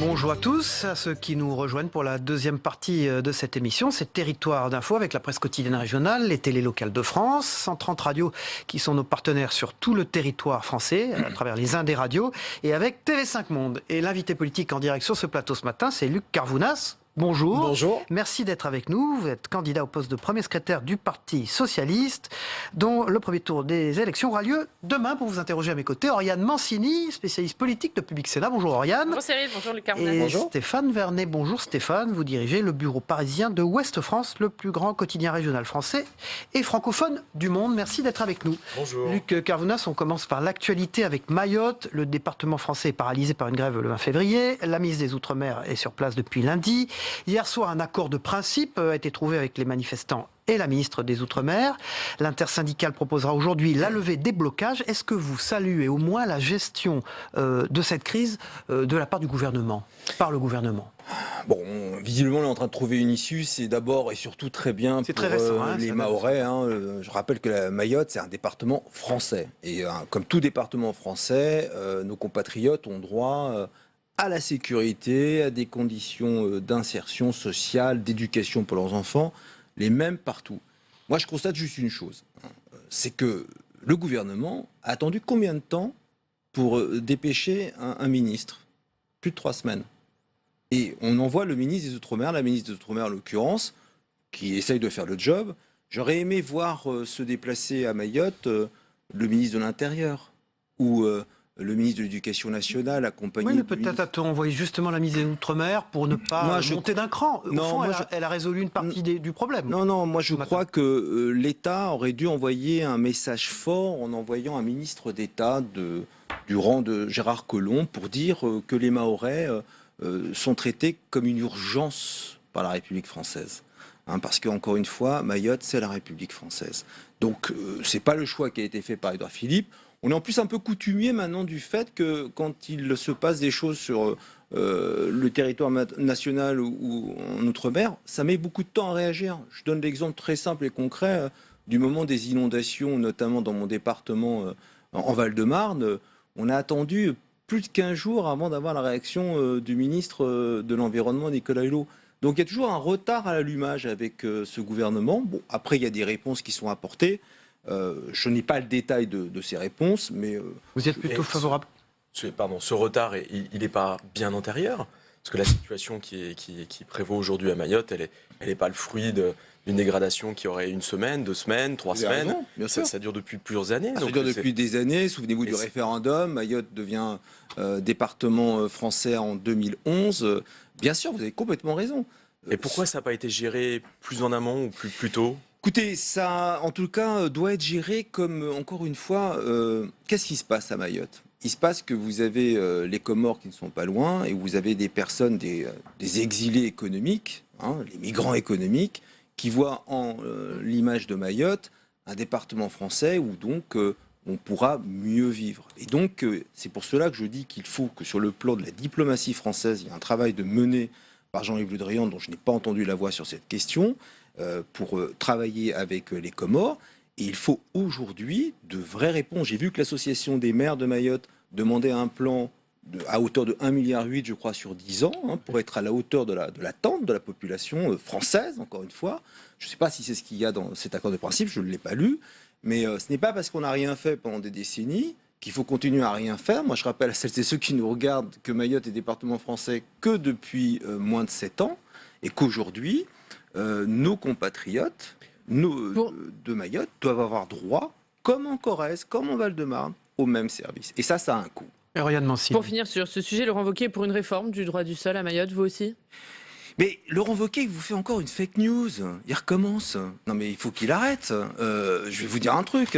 Bonjour à tous, à ceux qui nous rejoignent pour la deuxième partie de cette émission. C'est Territoire d'info avec la presse quotidienne régionale, les télés locales de France, 130 radios qui sont nos partenaires sur tout le territoire français, à travers les Indes radios, et avec TV5 Monde. Et l'invité politique en direct sur ce plateau ce matin, c'est Luc Carvounas. Bonjour. Bonjour. Merci d'être avec nous. Vous êtes candidat au poste de premier secrétaire du Parti Socialiste, dont le premier tour des élections aura lieu demain. Pour vous interroger à mes côtés, Oriane Mancini, spécialiste politique de Public Sénat. Bonjour Oriane. Bonjour Cyril, bonjour Luc Carvounas. Et bonjour. Stéphane Vernet. Bonjour Stéphane. Vous dirigez le bureau parisien de Ouest France, le plus grand quotidien régional français et francophone du monde. Merci d'être avec nous. Bonjour. Luc Carvounas, on commence par l'actualité avec Mayotte. Le département français est paralysé par une grève le 20 février. La ministre des Outre-mer est sur place depuis lundi. Hier soir, un accord de principe a été trouvé avec les manifestants et la ministre des Outre-mer. L'intersyndicale proposera aujourd'hui la levée des blocages. Est-ce que vous saluez au moins la gestion de cette crise de la part du gouvernement, par le gouvernement? Bon, visiblement, on est en train de trouver une issue. C'est d'abord et surtout très bien pour très récent, les Mahorais. Je rappelle que la Mayotte, c'est un département français. Et comme tout département français, nos compatriotes ont droit à la sécurité, à des conditions d'insertion sociale, d'éducation pour leurs enfants, les mêmes partout. Moi, je constate juste une chose, c'est que le gouvernement a attendu combien de temps pour dépêcher un ministre? Plus de 3 semaines. Et on envoie le ministre des Outre-mer, la ministre des Outre-mer en l'occurrence, qui essaye de faire le job. J'aurais aimé voir se déplacer à Mayotte le ministre de l'Intérieur ou le ministre de l'Éducation nationale accompagné... Oui, mais peut-être a-t-on envoyé justement la ministre des Outre-mer pour ne pas monter d'un cran. Au fond, elle a résolu une partie du problème. Non, moi je crois que l'État aurait dû envoyer un message fort en envoyant un ministre d'État du rang de Gérard Collomb pour dire que les Mahorais sont traités comme une urgence par la République française. Parce qu'encore une fois, Mayotte, c'est la République française. Donc, c'est pas le choix qui a été fait par Édouard Philippe. On est en plus un peu coutumier maintenant du fait que quand il se passe des choses sur le territoire national ou en Outre-mer, ça met beaucoup de temps à réagir. Je donne l'exemple très simple et concret du moment des inondations, notamment dans mon département en Val-de-Marne. On a attendu plus de 15 jours avant d'avoir la réaction du ministre de l'Environnement, Nicolas Hulot. Donc il y a toujours un retard à l'allumage avec ce gouvernement. Bon, après, il y a des réponses qui sont apportées. Je n'ai pas le détail de ces réponses, mais... Vous êtes plutôt favorable? Ce retard, il n'est pas bien antérieur? Parce que la situation qui prévaut aujourd'hui à Mayotte, elle n'est pas le fruit d'une dégradation qui aurait 1 semaine, 2 semaines, 3 semaines. Raison, bien sûr. Ça dure depuis plusieurs années. Ça dure depuis des années. Souvenez-vous du référendum. Mayotte devient département français en 2011. Bien sûr, vous avez complètement raison. Et pourquoi ça n'a pas été géré plus en amont ou plus tôt? Écoutez, ça, en tout cas, doit être géré comme, encore une fois, qu'est-ce qui se passe à Mayotte? Il se passe que vous avez les Comores qui ne sont pas loin et vous avez des personnes, des exilés économiques, les migrants économiques, qui voient en l'image de Mayotte un département français où donc on pourra mieux vivre. Et donc, c'est pour cela que je dis qu'il faut que sur le plan de la diplomatie française, il y a un travail de mené par Jean-Yves Le Drian, dont je n'ai pas entendu la voix sur cette question, pour travailler avec les Comores. Et il faut aujourd'hui de vraies réponses. J'ai vu que l'association des maires de Mayotte demandait un plan à hauteur de 1,8 milliard, je crois, sur 10 ans, pour être à la hauteur de l'attente de la population française, encore une fois. Je ne sais pas si c'est ce qu'il y a dans cet accord de principe, je ne l'ai pas lu. Mais ce n'est pas parce qu'on n'a rien fait pendant des décennies qu'il faut continuer à rien faire. Moi, je rappelle à celles et ceux qui nous regardent que Mayotte est département français que depuis moins de 7 ans et qu'aujourd'hui, nos compatriotes de Mayotte doivent avoir droit, comme en Corrèze, comme en Val-de-Marne, au même service. Et ça a un coût. Pour finir sur ce sujet, Laurent Wauquiez est pour une réforme du droit du sol à Mayotte, vous aussi? Mais Laurent Wauquiez vous fait encore une fake news. Il recommence. Non mais il faut qu'il arrête. Je vais vous dire un truc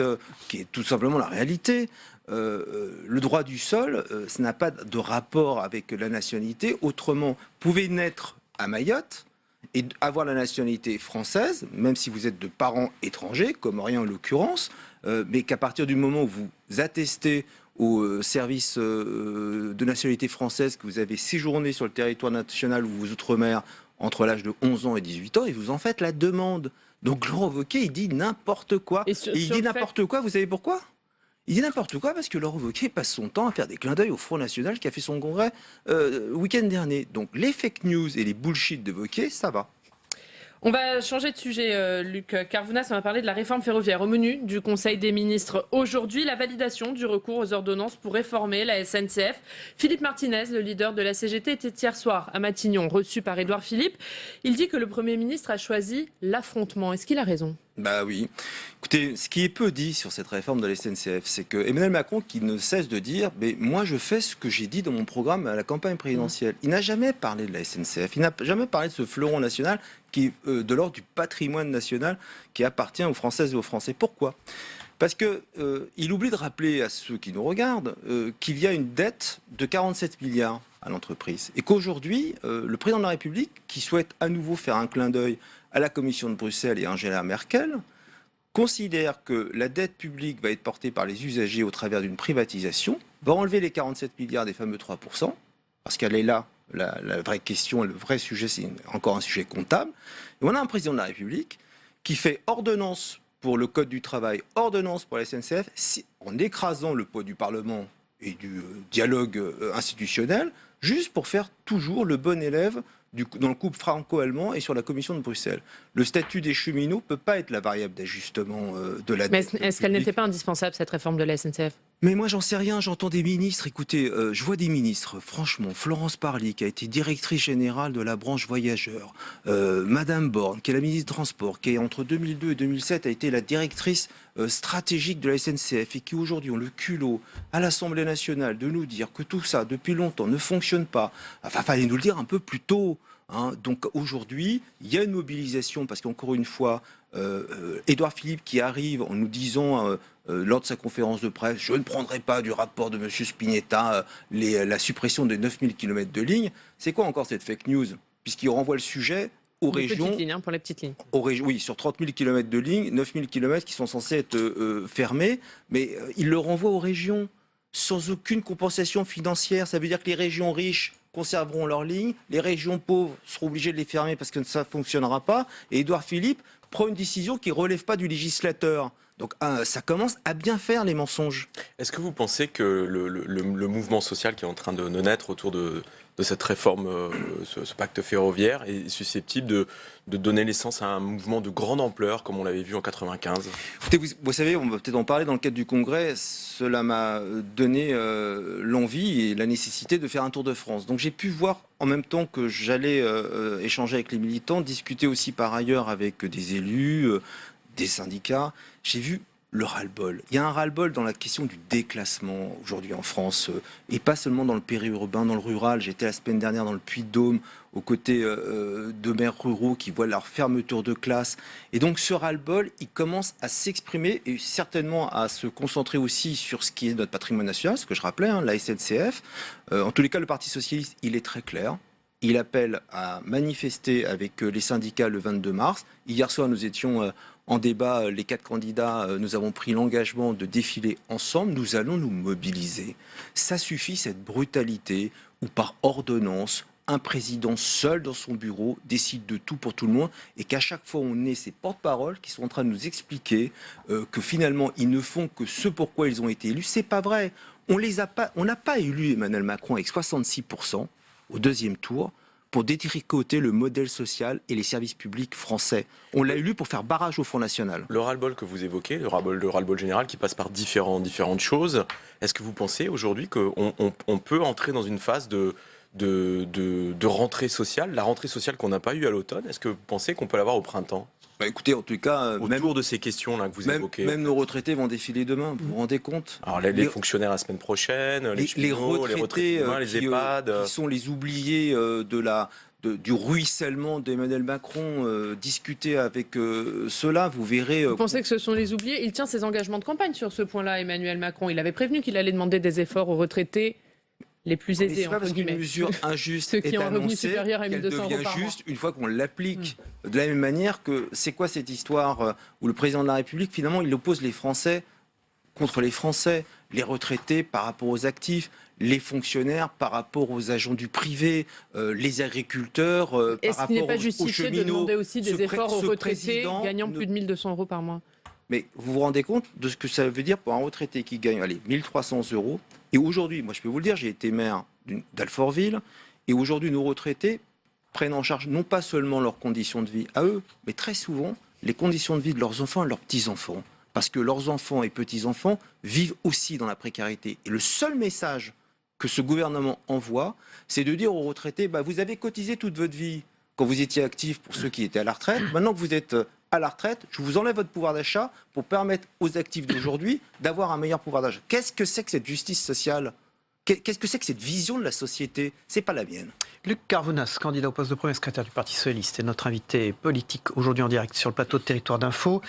qui est tout simplement la réalité. Le droit du sol, ça n'a pas de rapport avec la nationalité. Autrement, vous pouvez naître à Mayotte et avoir la nationalité française, même si vous êtes de parents étrangers, comoriens en l'occurrence, mais qu'à partir du moment où vous attestez au service de nationalité française que vous avez séjourné sur le territoire national ou vos outre-mer entre l'âge de 11 ans et 18 ans, et vous en faites la demande. Donc Laurent Wauquiez, il dit n'importe quoi. Et il dit n'importe quoi, vous savez pourquoi? Il dit n'importe quoi parce que Laurent Wauquiez passe son temps à faire des clins d'œil au Front National qui a fait son congrès le week-end dernier. Donc les fake news et les bullshit de Wauquiez, ça va. On va changer de sujet, Luc Carvounas. On va parler de la réforme ferroviaire. Au menu du Conseil des ministres aujourd'hui, la validation du recours aux ordonnances pour réformer la SNCF. Philippe Martinez, le leader de la CGT, était hier soir à Matignon, reçu par Édouard Philippe. Il dit que le Premier ministre a choisi l'affrontement. Est-ce qu'il a raison ? Bah oui. Écoutez, ce qui est peu dit sur cette réforme de la SNCF, c'est que Emmanuel Macron qui ne cesse de dire « mais moi je fais ce que j'ai dit dans mon programme à la campagne présidentielle ». Il n'a jamais parlé de la SNCF, il n'a jamais parlé de ce fleuron national qui est de l'ordre du patrimoine national qui appartient aux Françaises et aux Français. Pourquoi ? Parce qu'il oublie de rappeler à ceux qui nous regardent qu'il y a une dette de 47 milliards à l'entreprise et qu'aujourd'hui, le président de la République, qui souhaite à nouveau faire un clin d'œil à la Commission de Bruxelles et Angela Merkel, considère que la dette publique va être portée par les usagers au travers d'une privatisation, va enlever les 47 milliards des fameux 3%, parce qu'elle est là, la vraie question, le vrai sujet, c'est encore un sujet comptable. Et on a un président de la République qui fait ordonnance pour le Code du travail, ordonnance pour la SNCF, en écrasant le poids du Parlement et du dialogue institutionnel, juste pour faire toujours le bon élève dans le couple franco-allemand et sur la Commission de Bruxelles. Le statut des cheminots ne peut pas être la variable d'ajustement de la dette. Mais est-ce qu'elle n'était pas indispensable, cette réforme de la SNCF ? Mais moi, j'en sais rien, j'entends des ministres. Écoutez, je vois des ministres, franchement, Florence Parly, qui a été directrice générale de la branche voyageurs, Madame Borne, qui est la ministre des Transports, qui entre 2002 et 2007 a été la directrice stratégique de la SNCF et qui aujourd'hui ont le culot à l'Assemblée nationale de nous dire que tout ça, depuis longtemps, ne fonctionne pas. Enfin, fallait nous le dire un peu plus tôt. Donc aujourd'hui, il y a une mobilisation parce qu'encore une fois, Édouard Philippe qui arrive en nous disant lors de sa conférence de presse, je ne prendrai pas du rapport de M. Spinetta la suppression des 9000 km de lignes. C'est quoi encore cette fake news ? Puisqu'il renvoie le sujet aux régions. Lignes, pour les petites lignes. Oui, sur 30 000 km de lignes, 9000 km qui sont censés être fermés, mais il le renvoie aux régions sans aucune compensation financière. Ça veut dire que les régions riches conserveront leurs lignes, les régions pauvres seront obligées de les fermer parce que ça ne fonctionnera pas. Et Édouard Philippe prend une décision qui ne relève pas du législateur. Donc ça commence à bien faire les mensonges. Est-ce que vous pensez que le mouvement social qui est en train de naître autour de cette réforme, ce pacte ferroviaire, est susceptible de donner naissance à un mouvement de grande ampleur, comme on l'avait vu en 95 ? Écoutez, vous savez, on va peut-être en parler dans le cadre du Congrès. Cela m'a donné l'envie et la nécessité de faire un tour de France. Donc j'ai pu voir, en même temps que j'allais échanger avec les militants, discuter aussi par ailleurs avec des élus, des syndicats. J'ai vu le ras-le-bol. Il y a un ras-le-bol dans la question du déclassement aujourd'hui en France, et pas seulement dans le périurbain, dans le rural. J'étais la semaine dernière dans le Puy-de-Dôme, aux côtés de maires ruraux qui voient leur fermeture de classe. Et donc ce ras-le-bol, il commence à s'exprimer et certainement à se concentrer aussi sur ce qui est notre patrimoine national, ce que je rappelais, la SNCF. En tous les cas, le Parti socialiste, il est très clair. Il appelle à manifester avec les syndicats le 22 mars. Hier soir, nous étions en débat, les 4 candidats, nous avons pris l'engagement de défiler ensemble. Nous allons nous mobiliser. Ça suffit, cette brutalité où par ordonnance, un président seul dans son bureau décide de tout pour tout le monde et qu'à chaque fois on ait ces porte-paroles qui sont en train de nous expliquer que finalement ils ne font que ce pourquoi ils ont été élus. C'est pas vrai. On n'a pas élu Emmanuel Macron avec 66% au deuxième tour pour détricoter le modèle social et les services publics français. On l'a élu pour faire barrage au Front National. Le ras-le-bol que vous évoquez, le ras-le-bol général qui passe par différentes choses, est-ce que vous pensez aujourd'hui qu'on peut entrer dans une phase de rentrée sociale, la rentrée sociale qu'on n'a pas eue à l'automne? Est-ce que vous pensez qu'on peut l'avoir au printemps? Écoutez, en tout cas, autour de ces questions-là que vous évoquez. Même nos retraités vont défiler demain, vous vous rendez compte? Alors les fonctionnaires la semaine prochaine, les retraités demain, les EHPAD. Qui sont les oubliés du ruissellement d'Emmanuel Macron, discuter avec ceux-là, vous verrez... Vous pensez que ce sont les oubliés? Il tient ses engagements de campagne sur ce point-là, Emmanuel Macron. Il avait prévenu qu'il allait demander des efforts aux retraités les plus aisés, c'est pas parce qu'une mesure injuste ceux qui est ont un revenu annoncée supérieur à 1 qu'elle 200 devient € par mois. juste une fois qu'on l'applique. De la même manière que c'est quoi cette histoire où le président de la République, finalement, il oppose les Français contre les Français, les retraités par rapport aux actifs, les fonctionnaires par rapport aux agents du privé, les agriculteurs par rapport aux cheminots. Est-ce qu'il n'est pas justifié de demander aussi des efforts aux retraités gagnant plus de 1 200 € par mois? Mais vous vous rendez compte de ce que ça veut dire pour un retraité qui gagne 1 300 €. Et aujourd'hui, moi je peux vous le dire, j'ai été maire d'Alfortville, et aujourd'hui nos retraités prennent en charge non pas seulement leurs conditions de vie à eux, mais très souvent les conditions de vie de leurs enfants et de leurs petits-enfants. Parce que leurs enfants et petits-enfants vivent aussi dans la précarité. Et le seul message que ce gouvernement envoie, c'est de dire aux retraités, vous avez cotisé toute votre vie quand vous étiez actif pour ceux qui étaient à la retraite. Maintenant que vous êtes à la retraite, je vous enlève votre pouvoir d'achat pour permettre aux actifs d'aujourd'hui d'avoir un meilleur pouvoir d'achat. Qu'est-ce que c'est que cette justice sociale ? Qu'est-ce que c'est que cette vision de la société ? C'est pas la mienne. Luc Carvounas, candidat au poste de premier secrétaire du Parti socialiste, est notre invité politique aujourd'hui en direct sur le plateau de Territoire d'Info.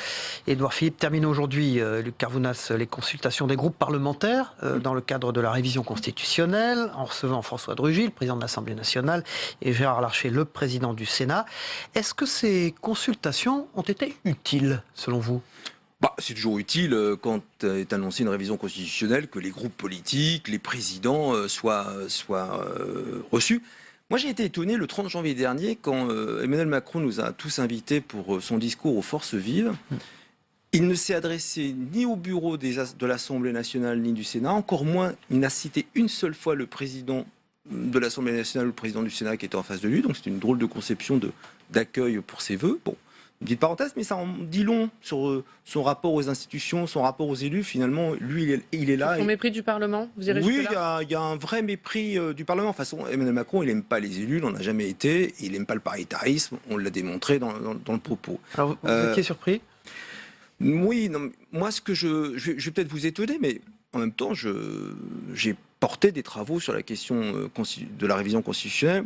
Édouard Philippe termine aujourd'hui, Luc Carvounas, les consultations des groupes parlementaires dans le cadre de la révision constitutionnelle, en recevant François de Rugy, le président de l'Assemblée nationale, et Gérard Larcher, le président du Sénat. Est-ce que ces consultations ont été utiles, selon vous ? C'est toujours utile quand est annoncée une révision constitutionnelle que les groupes politiques, les présidents soient reçus. Moi, j'ai été étonné le 30 janvier dernier quand Emmanuel Macron nous a tous invités pour son discours aux forces vives. Il ne s'est adressé ni au bureau de l'Assemblée nationale ni du Sénat, encore moins il n'a cité une seule fois le président de l'Assemblée nationale ou le président du Sénat qui était en face de lui. Donc c'est une drôle de conception d'accueil pour ses vœux. Bon. Une petite parenthèse, mais ça en dit long sur son rapport aux institutions, son rapport aux élus. Finalement, lui, il est là. Son mépris du Parlement, vous irez oui, jusque-là ? il y a un vrai mépris du Parlement. De toute façon, Emmanuel Macron, il n'aime pas les élus, il n'en a jamais été. Il n'aime pas le paritarisme, on l'a démontré dans le propos. Alors, vous étiez surpris ? Oui, non, moi, je vais peut-être vous étonner, mais en même temps, j'ai porté des travaux sur la question de la révision constitutionnelle.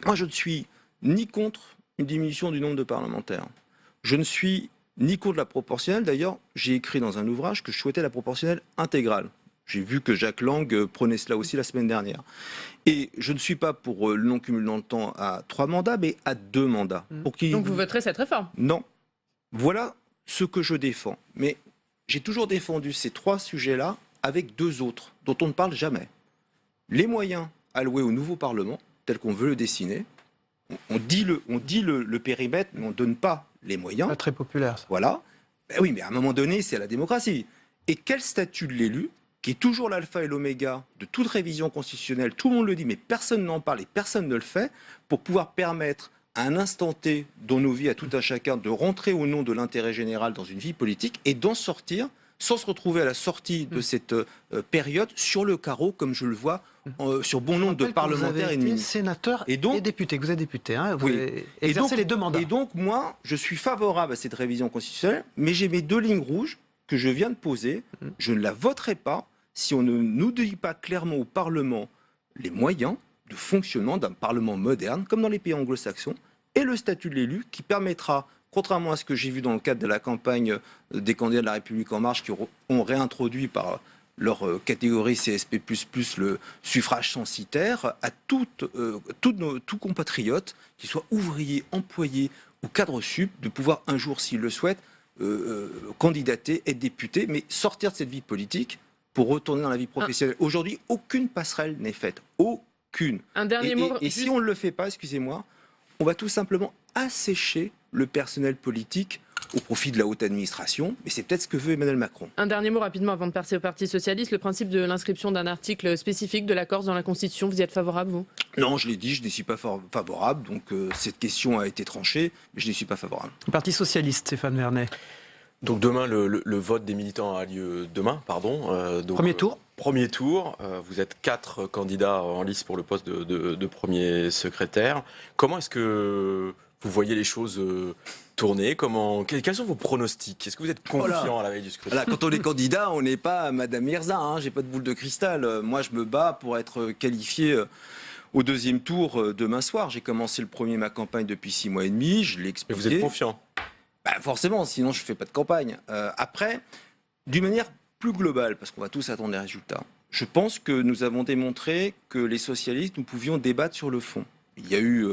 Moi, je ne suis ni contre une diminution du nombre de parlementaires. Je ne suis ni contre la proportionnelle. D'ailleurs, j'ai écrit dans un ouvrage que je souhaitais la proportionnelle intégrale. J'ai vu que Jacques Lang prenait cela aussi la semaine dernière. Et je ne suis pas pour le non-cumul dans le temps à 3 mandats, mais à 2 mandats. Donc vous voterez cette réforme ? Non. Voilà ce que je défends. Mais j'ai toujours défendu ces 3 sujets-là avec 2 autres, dont on ne parle jamais. Les moyens alloués au nouveau Parlement, tel qu'on veut le dessiner. On dit le périmètre, mais on ne donne pas les moyens. Pas très populaire, ça. Voilà. Oui, mais à un moment donné, c'est la démocratie. Et quel statut de l'élu, qui est toujours l'alpha et l'oméga de toute révision constitutionnelle, tout le monde le dit, mais personne n'en parle et personne ne le fait, pour pouvoir permettre à un instant T dans nos vies, à tout un chacun, de rentrer au nom de l'intérêt général dans une vie politique et d'en sortir sans se retrouver à la sortie de cette période sur le carreau, comme je le vois sur bon nombre de parlementaires et de ministres. Sénateur et député, vous êtes député, hein, vous avez exercé les 2 mandats. Et donc, moi, je suis favorable à cette révision constitutionnelle, mais j'ai mes 2 lignes rouges que je viens de poser. Je ne la voterai pas si on ne nous dit pas clairement au Parlement les moyens de fonctionnement d'un Parlement moderne, comme dans les pays anglo-saxons, et le statut de l'élu qui permettra, contrairement à ce que j'ai vu dans le cadre de la campagne des candidats de la République En Marche qui ont réintroduit par leur catégorie CSP++, le suffrage censitaire, à tous compatriotes, qu'ils soient ouvriers, employés ou cadres sup, de pouvoir un jour, s'ils le souhaitent, candidater, être député, mais sortir de cette vie politique pour retourner dans la vie professionnelle. Aujourd'hui, aucune passerelle n'est faite. Aucune. Un dernier mot. Et si on ne le fait pas, excusez-moi, on va tout simplement assécher le personnel politique au profit de la haute administration, mais c'est peut-être ce que veut Emmanuel Macron. Un dernier mot rapidement avant de passer au Parti socialiste. Le principe de l'inscription d'un article spécifique de la Corse dans la Constitution, vous y êtes favorable, vous ? Non, je l'ai dit, je n'y suis pas favorable, donc cette question a été tranchée, mais je n'y suis pas favorable. Le Parti socialiste, Stéphane Vernet. Donc demain, le vote des militants a lieu demain, pardon. Premier tour. Premier tour, vous êtes 4 candidats en lice pour le poste de premier secrétaire. Comment est-ce que vous voyez les choses tourner? Quels sont vos pronostics? Est-ce que vous êtes confiant à la veille du scrutin? Voilà, quand on est candidat, on n'est pas Madame Mirza, hein, j'ai pas de boule de cristal. Moi, je me bats pour être qualifié au 2e tour demain soir. J'ai commencé ma campagne depuis 6 mois et demi, je l'ai expliqué. Et vous êtes confiant? Forcément, sinon je ne fais pas de campagne. Après, d'une manière plus globale, parce qu'on va tous attendre les résultats, je pense que nous avons démontré que les socialistes, nous pouvions débattre sur le fond. Il y a eu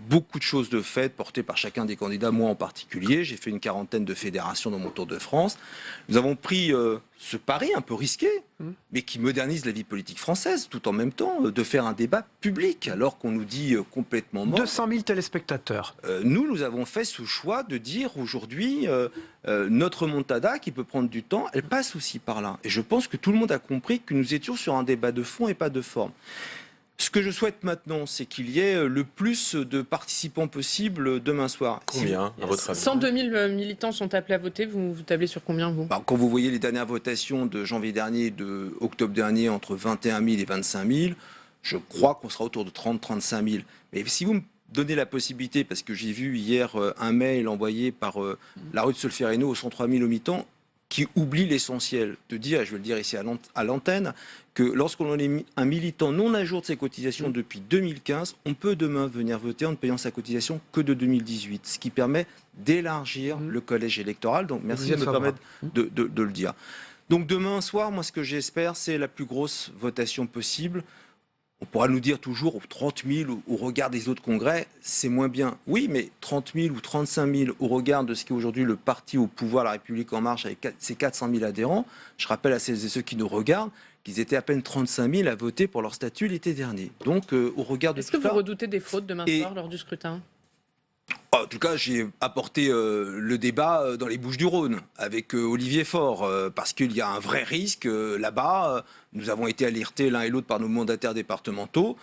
beaucoup de choses de faites portées par chacun des candidats, moi en particulier. J'ai fait une quarantaine de fédérations dans mon Tour de France. Nous avons pris ce pari un peu risqué, mais qui modernise la vie politique française, tout en même temps de faire un débat public, alors qu'on nous dit complètement mort. 200 000 téléspectateurs. Nous avons fait ce choix de dire aujourd'hui, notre montada qui peut prendre du temps, elle passe aussi par là. Et je pense que tout le monde a compris que nous étions sur un débat de fond et pas de forme. Ce que je souhaite maintenant, c'est qu'il y ait le plus de participants possible demain soir. Combien, à votre avis? 102 000 militants sont appelés à voter. Vous tablez sur combien, vous? Quand vous voyez les dernières votations de janvier dernier, de octobre dernier, entre 21 000 et 25 000, je crois qu'on sera autour de 30-35 000. Mais si vous me donnez la possibilité, parce que j'ai vu hier un mail envoyé par la rue de Solferino aux 103 000 habitants, qui oublie l'essentiel, de dire, et je vais le dire ici à l'antenne, que lorsqu'on est un militant non à jour de ses cotisations depuis 2015, on peut demain venir voter en ne payant sa cotisation que de 2018, ce qui permet d'élargir le collège électoral. Donc merci de me permettre de le dire. Donc demain soir, moi ce que j'espère, c'est la plus grosse votation possible. On pourra nous dire toujours 30 000 au regard des autres congrès, c'est moins bien. Oui, mais 30 000 ou 35 000 au regard de ce qui est aujourd'hui le parti au pouvoir, La République En Marche, avec ses 400 000 adhérents. Je rappelle à celles et ceux qui nous regardent qu'ils étaient à peine 35 000 à voter pour leur statut l'été dernier. Donc, au regard de tout ça... Est-ce que vous redoutez des fraudes demain soir lors du scrutin ? En tout cas, j'ai apporté le débat dans les Bouches-du-Rhône avec Olivier Faure, parce qu'il y a un vrai risque là-bas. Nous avons été alertés l'un et l'autre par nos mandataires départementaux.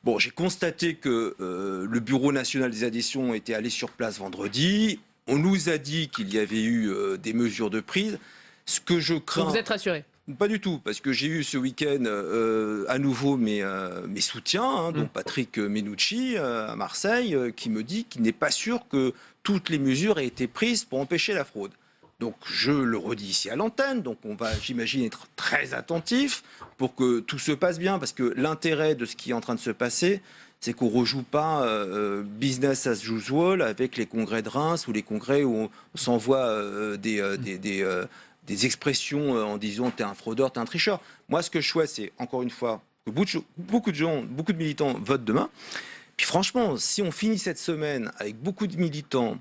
Bon, j'ai constaté que le Bureau national des adhésions était allé sur place vendredi. On nous a dit qu'il y avait eu des mesures de prise. Ce que je crains... Donc vous êtes rassuré ? Pas du tout, parce que j'ai eu ce week-end à nouveau mes soutiens, dont Patrick Menucci à Marseille, qui me dit qu'il n'est pas sûr que toutes les mesures aient été prises pour empêcher la fraude. Donc je le redis ici à l'antenne, donc on va, j'imagine, être très attentif pour que tout se passe bien, parce que l'intérêt de ce qui est en train de se passer, c'est qu'on ne rejoue pas business as usual avec les congrès de Reims ou les congrès où on s'envoie des expressions en disant t'es un fraudeur, t'es un tricheur. Moi, ce que je souhaite, c'est, encore une fois, que beaucoup de gens, beaucoup de militants votent demain. Puis franchement, si on finit cette semaine avec beaucoup de militants,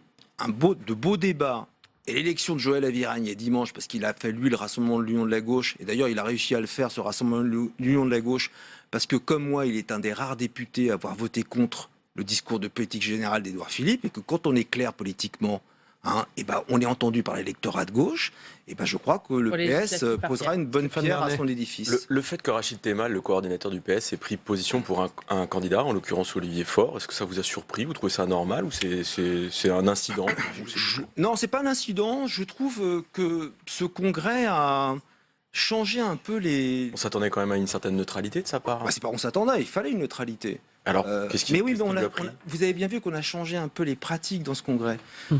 de beaux débats, et l'élection de Joël Aviragne est dimanche, parce qu'il a fait, lui, le Rassemblement de l'Union de la Gauche, et d'ailleurs, il a réussi à le faire, ce Rassemblement de l'Union de la Gauche, parce que, comme moi, il est un des rares députés à avoir voté contre le discours de politique générale d'Édouard Philippe, et que quand on est clair politiquement, on est entendu par l'électorat de gauche, je crois que le PS posera une bonne pierre à son édifice. Le fait que Rachid Temal, le coordinateur du PS, ait pris position pour un candidat, en l'occurrence Olivier Faure, est-ce que ça vous a surpris? Vous trouvez ça normal ou c'est un incident? Non, c'est pas un incident. Je trouve que ce congrès a changé un peu les... On s'attendait quand même à une certaine neutralité de sa part. C'est pas on s'attendait, il fallait une neutralité. Alors, qu'est-ce qui vous avez bien vu qu'on a changé un peu les pratiques dans ce congrès.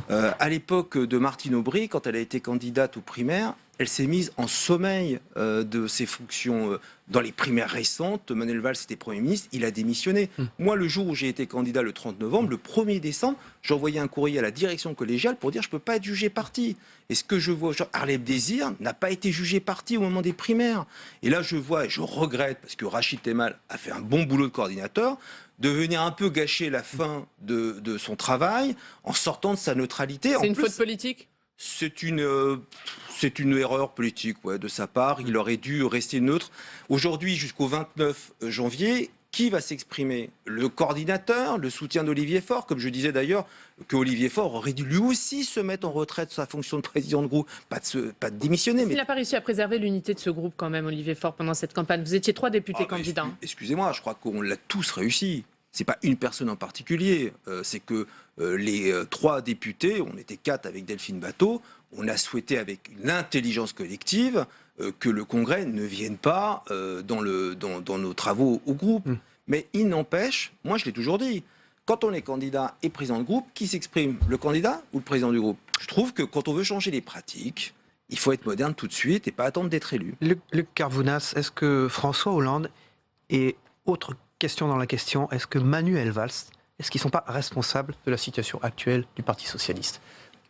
À l'époque de Martine Aubry, quand elle a été candidate aux primaires, elle s'est mise en sommeil de ses fonctions. Dans les primaires récentes, Manuel Valls était Premier ministre, il a démissionné. Moi, le jour où j'ai été candidat le 30 novembre, le 1er décembre, j'ai envoyé un courrier à la direction collégiale pour dire je ne peux pas être jugé parti. Et ce que je vois, Harlem Désir n'a pas été jugé parti au moment des primaires. Et là, je vois, et je regrette, parce que Rachid Temal a fait un bon boulot de coordinateur, de venir un peu gâcher la fin de son travail en sortant de sa neutralité. C'est une faute politique ? C'est une erreur politique de sa part. Il aurait dû rester neutre. Aujourd'hui, jusqu'au 29 janvier, qui va s'exprimer? Le coordinateur, le soutien d'Olivier Faure, comme je disais d'ailleurs, que Olivier Faure aurait dû lui aussi se mettre en retraite de sa fonction de président de groupe, pas de démissionner. Il n'a pas réussi à préserver l'unité de ce groupe quand même, Olivier Faure, pendant cette campagne. Vous étiez 3 députés candidats. Excusez-moi, je crois qu'on l'a tous réussi. C'est pas une personne en particulier, c'est que les 3 députés, on était 4 avec Delphine Batho, on a souhaité avec une intelligence collective que le Congrès ne vienne pas dans nos travaux au groupe. Mais il n'empêche, moi je l'ai toujours dit, quand on est candidat et président de groupe, qui s'exprime? Le candidat ou le président du groupe? Je trouve que quand on veut changer les pratiques, il faut être moderne tout de suite et pas attendre d'être élu. Luc Carvounas, est-ce que François Hollande et autre question dans la question, est-ce que Manuel Valls, est-ce qu'ils ne sont pas responsables de la situation actuelle du Parti Socialiste?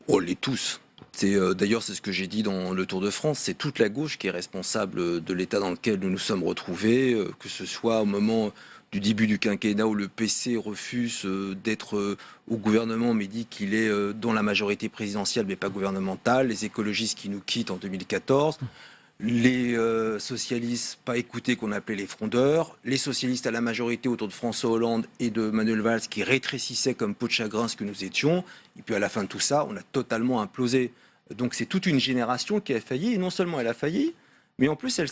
On l'est tous. D'ailleurs, c'est ce que j'ai dit dans le Tour de France, c'est toute la gauche qui est responsable de l'état dans lequel nous nous sommes retrouvés, que ce soit au moment du début du quinquennat où le PC refuse d'être au gouvernement mais dit qu'il est dans la majorité présidentielle mais pas gouvernementale, les écologistes qui nous quittent en 2014, les socialistes pas écoutés qu'on appelait les frondeurs, les socialistes à la majorité autour de François Hollande et de Manuel Valls qui rétrécissaient comme peau de chagrin ce que nous étions, et puis à la fin de tout ça, on a totalement implosé. Donc c'est toute une génération qui a failli, et non seulement elle a failli, mais en plus elle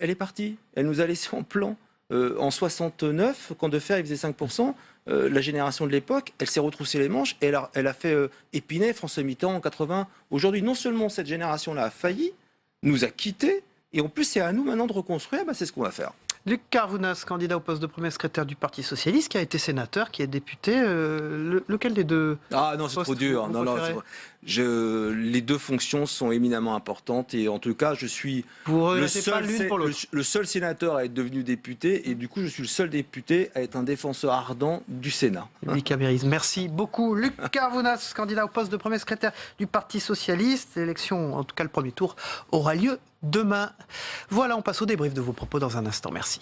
est partie, elle nous a laissé en plan. En 69, quand Defferre il faisait 5%, la génération de l'époque, elle s'est retroussée les manches, et elle a fait Épinay, François Mitterrand en 80. Aujourd'hui, non seulement cette génération-là a failli, nous a quittés, et en plus c'est à nous maintenant de reconstruire, c'est ce qu'on va faire. Luc Carvounas, candidat au poste de premier secrétaire du Parti Socialiste, qui a été sénateur, qui est député, lequel des deux? Ah non, c'est trop dur. Les deux fonctions sont éminemment importantes, et en tout cas, je suis le seul sénateur à être devenu député, et du coup, je suis le seul député à être un défenseur ardent du Sénat. Merci beaucoup. Luc Carvounas, candidat au poste de premier secrétaire du Parti Socialiste. L'élection, en tout cas le premier tour, aura lieu demain. Voilà, on passe au débrief de vos propos dans un instant. Merci.